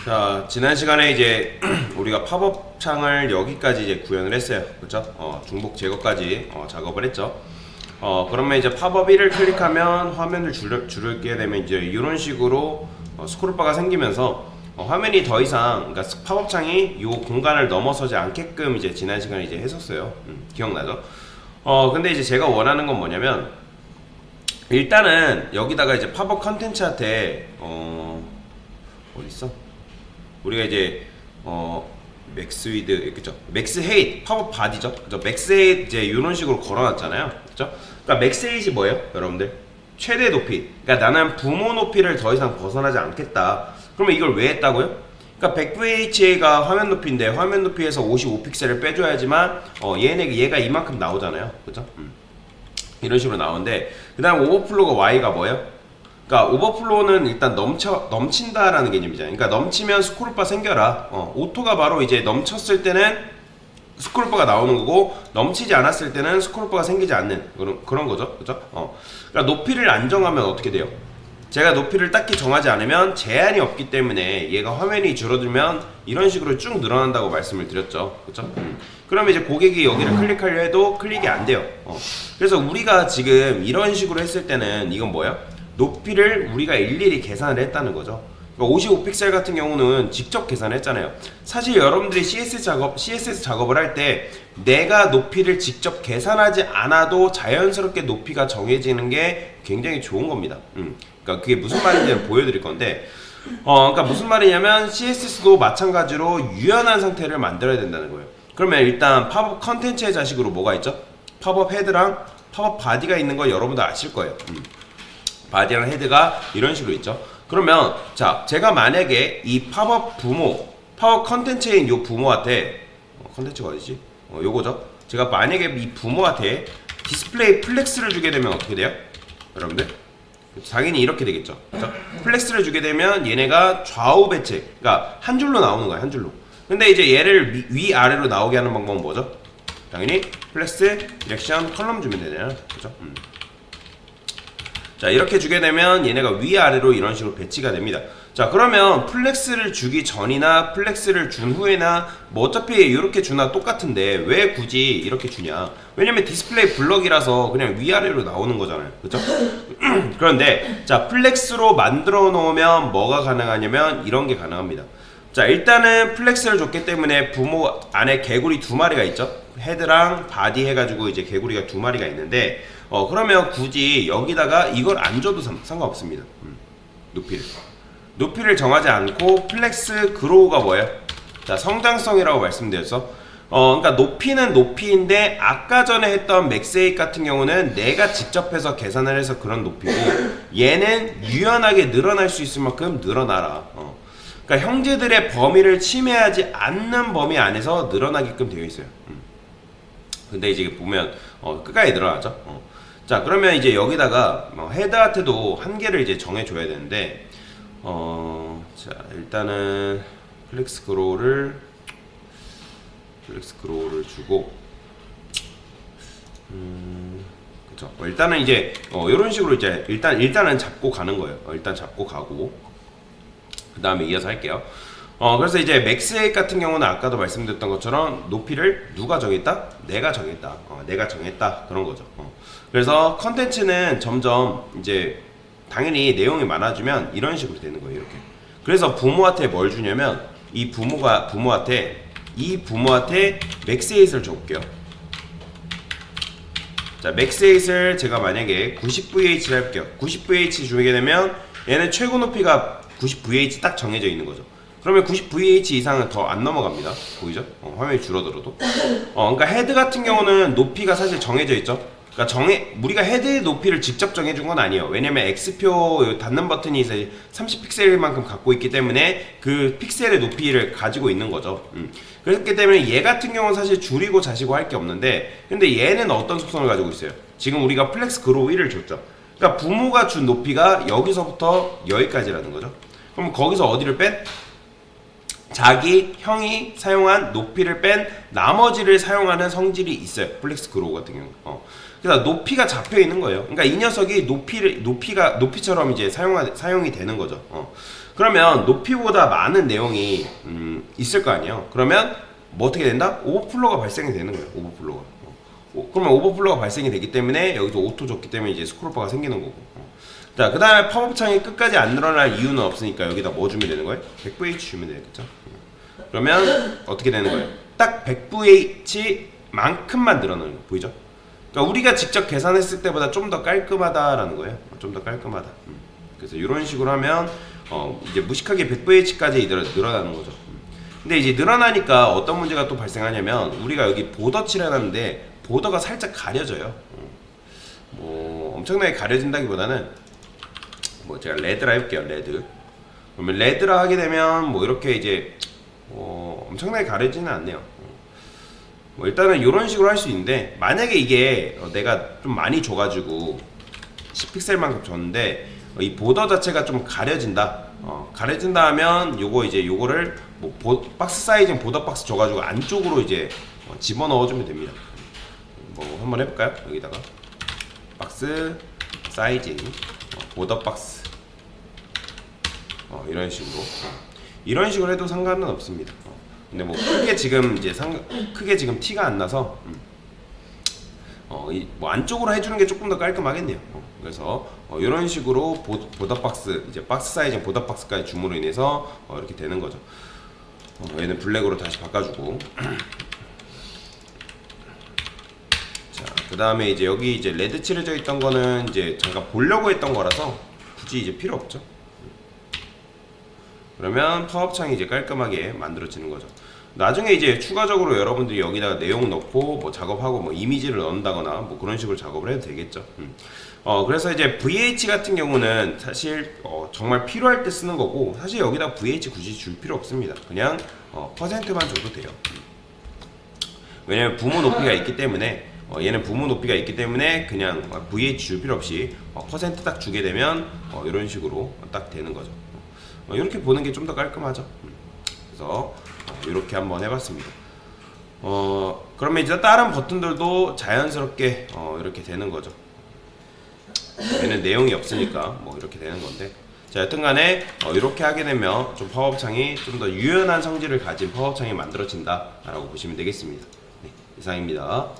자, 지난 시간에 이제 우리가 팝업 창을 여기까지 이제 구현을 했어요. 그렇죠? 중복 제거까지 작업을 했죠. 그러면 이제 팝업 1을 클릭하면 화면을 줄게 되면 이제 이런 식으로 스크롤바가 생기면서 화면이 더 이상, 그러니까 팝업 창이 이 공간을 넘어서지 않게끔 이제 지난 시간에 이제 했었어요. 기억나죠? 근데 이제 제가 원하는 건 뭐냐면, 일단은 여기다가 이제 팝업 컨텐츠한테 어딨어? 우리가 이제 맥스 위드, 그죠? 맥스 헤이트 팝업 바디죠. 그죠? 맥스 헤이트 이제 이런 식으로 걸어놨잖아요. 그죠? 그러니까 맥스 헤이트이 뭐예요, 여러분들? 최대 높이. 그러니까 나는 부모 높이를 더 이상 벗어나지 않겠다. 그러면 이걸 왜 했다고요? 그러니까 100VHA가 화면 높이인데 화면 높이에서 55픽셀을 빼줘야지만 얘가 이만큼 나오잖아요. 그죠? 이런 식으로 나오는데, 그 다음 오버플로우가 Y가 뭐예요? 그러니까 오버플로우는 일단 넘친다라는 개념이잖아요. 그러니까 넘치면 스크롤바 생겨라. 오토가 바로 이제 넘쳤을 때는 스크롤바가 나오는 거고, 넘치지 않았을 때는 스크롤바가 생기지 않는 그런 거죠. 그죠? 그러니까 높이를 안 정하면 어떻게 돼요? 제가 높이를 딱히 정하지 않으면 제한이 없기 때문에 얘가 화면이 줄어들면 이런 식으로 쭉 늘어난다고 말씀을 드렸죠. 그렇죠? 그러면 이제 고객이 여기를 클릭하려 해도 클릭이 안 돼요. 그래서 우리가 지금 이런 식으로 했을 때는 이건 뭐예요? 높이를 우리가 일일이 계산을 했다는 거죠. 55픽셀 같은 경우는 직접 계산했잖아요. 사실 여러분들이 CSS 작업을 할 때 내가 높이를 직접 계산하지 않아도 자연스럽게 높이가 정해지는 게 굉장히 좋은 겁니다. 그러니까 그게 무슨 말인지 보여드릴 건데, 그러니까 무슨 말이냐면 CSS도 마찬가지로 유연한 상태를 만들어야 된다는 거예요. 그러면 일단 팝업 컨텐츠의 자식으로 뭐가 있죠? 팝업 헤드랑 팝업 바디가 있는 거 여러분들 아실 거예요. 바디랑 헤드가 이런 식으로 있죠. 그러면 자, 제가 만약에 이 팝업 컨텐츠인 요 부모한테 컨텐츠가 어디지? 요거죠. 제가 만약에 이 부모한테 디스플레이 플렉스를 주게 되면 어떻게 돼요? 여러분들? 당연히 이렇게 되겠죠. 그렇죠? 플렉스를 주게 되면 얘네가 좌우 배치, 그러니까 한 줄로 나오는 거예요. 한 줄로. 근데 이제 얘를 위아래로 나오게 하는 방법은 뭐죠? 당연히 플렉스, 디렉션, 컬럼 주면 되잖아요. 그렇죠? 자, 이렇게 주게 되면 얘네가 위아래로 이런 식으로 배치가 됩니다. 자, 그러면 플렉스를 주기 전이나 플렉스를 준 후에나 뭐 어차피 이렇게 주나 똑같은데 왜 굳이 이렇게 주냐? 왜냐면 디스플레이 블럭이라서 그냥 위아래로 나오는 거잖아요. 그렇죠? 그런데 자, 플렉스로 만들어 놓으면 뭐가 가능하냐면 이런 게 가능합니다. 자, 일단은 플렉스를 줬기 때문에 부모 안에 개구리 두 마리가 있죠. 헤드랑 바디 해가지고 이제 개구리가 두 마리가 있는데, 그러면 굳이 여기다가 이걸 안 줘도 상관없습니다. 높이를 정하지 않고 플렉스 그로우가 뭐예요? 자, 성장성이라고 말씀드렸어. 그러니까 높이는 높이인데 아까 전에 했던 맥스에잇 같은 경우는 내가 직접 해서 계산을 해서 그런 높이고, 얘는 유연하게 늘어날 수 있을 만큼 늘어나라. 그러니까 형제들의 범위를 침해하지 않는 범위 안에서 늘어나게끔 되어 있어요. 근데 이제 보면 끝까지 늘어나죠. 자, 그러면 이제 여기다가 헤드한테도 한계를 이제 정해줘야 되는데, 자, 일단은 플렉스 그로우를 주고, 그쵸. 일단은 이제 이런 식으로 이제 일단은 잡고 가는 거예요. 일단 잡고 가고, 그 다음에 이어서 할게요. 그래서 이제 맥스에잇 같은 경우는 아까도 말씀드렸던 것처럼 높이를 누가 정했다? 내가 정했다. 내가 정했다. 그런 거죠. 그래서 컨텐츠는 점점 이제 당연히 내용이 많아지면 이런 식으로 되는 거예요. 이렇게. 그래서 부모한테 뭘 주냐면 이 부모한테 맥스에잇을 줘볼게요. 자, 맥스에잇을 제가 만약에 90VH를 해볼게요. 90VH 주게 되면 얘는 최고 높이가 90VH 딱 정해져 있는 거죠. 그러면 90VH 이상은 더 안 넘어갑니다. 보이죠? 화면이 줄어들어도. 그러니까 헤드 같은 경우는 높이가 사실 정해져 있죠. 그러니까 우리가 헤드의 높이를 직접 정해준 건 아니에요. 왜냐면 X표 닫는 버튼이 이제 30픽셀만큼 갖고 있기 때문에 그 픽셀의 높이를 가지고 있는 거죠. 그렇기 때문에 얘 같은 경우는 사실 줄이고 자시고 할 게 없는데, 근데 얘는 어떤 속성을 가지고 있어요? 지금 우리가 플렉스 그로우 1을 줬죠. 그러니까 부모가 준 높이가 여기서부터 여기까지라는 거죠. 그럼 거기서 어디를 뺀? 자기 형이 사용한 높이를 뺀 나머지를 사용하는 성질이 있어요. 플렉스 그로우 같은 경우. 그래서 높이가 잡혀 있는 거예요. 그러니까 이 녀석이 높이처럼 이제 사용이 되는 거죠. 그러면 높이보다 많은 내용이 있을 거 아니에요. 그러면 뭐 어떻게 된다? 오버플로가 발생이 되는 거예요. 오버플로가. 그러면 오버플로가 발생이 되기 때문에 여기서 오토 줬기 때문에 이제 스크롤바가 생기는 거고. 자, 그 다음에 팝업 창이 끝까지 안 늘어날 이유는 없으니까 여기다 뭐 주면 되는 거예요? 100VH 주면 되겠죠. 그러면 어떻게 되는 거예요? 딱 100VH만큼만 늘어나는 거 보이죠? 그러니까 우리가 직접 계산했을 때보다 좀 더 깔끔하다라는 거예요. 좀 더 깔끔하다. 그래서 이런 식으로 하면 이제 무식하게 100VH까지 늘어나는 거죠. 근데 이제 늘어나니까 어떤 문제가 또 발생하냐면 우리가 여기 보더 칠해놨는데 보더가 살짝 가려져요. 뭐 엄청나게 가려진다기보다는 뭐 제가 레드라 해볼게요. 레드. 그러면 레드라 하게 되면 뭐 이렇게 이제 엄청나게 가려지는 않네요. 뭐 일단은 이런 식으로 할 수 있는데 만약에 이게 내가 좀 많이 줘가지고 10픽셀만큼 줬는데 이 보더 자체가 좀 가려진다. 가려진다 하면 요거를 뭐 박스 사이즈는 보더 박스 줘가지고 안쪽으로 이제 집어넣어주면 됩니다. 뭐 한번 해볼까요? 여기다가 박스 사이징 보더 박스 이런 식으로 해도 상관은 없습니다. 근데 뭐 크게 지금 티가 안 나서 뭐 안쪽으로 해주는 게 조금 더 깔끔하겠네요. 그래서 이런 식으로 보더 박스 이제 박스 사이즈 보더 박스까지 줌으로 인해서 이렇게 되는 거죠. 얘는 블랙으로 다시 바꿔주고. 자, 그 다음에 이제 여기 이제 레드 칠해져 있던 거는 이제 잠깐 보려고 했던 거라서 굳이 이제 필요 없죠. 그러면 팝업 창이 이제 깔끔하게 만들어지는 거죠. 나중에 이제 추가적으로 여러분들이 여기다가 내용 넣고 뭐 작업하고 뭐 이미지를 넣는다거나 뭐 그런 식으로 작업을 해도 되겠죠. 그래서 이제 VH 같은 경우는 사실 정말 필요할 때 쓰는 거고 사실 여기다 VH 굳이 줄 필요 없습니다. 그냥 퍼센트만 줘도 돼요. 왜냐면 부모 높이가 있기 때문에 얘는 부모 높이가 있기 때문에 그냥 VH 줄 필요 없이 퍼센트 딱 주게 되면 이런 식으로 딱 되는 거죠. 이렇게 보는 게 좀 더 깔끔하죠. 그래서 이렇게 한번 해봤습니다. 그러면 이제 다른 버튼들도 자연스럽게 이렇게 되는 거죠. 얘는 내용이 없으니까 뭐 이렇게 되는 건데, 자 여튼간에 이렇게 하게 되면 좀 팝업 창이 좀 더 유연한 성질을 가진 팝업 창이 만들어진다라고 보시면 되겠습니다. 네, 이상입니다.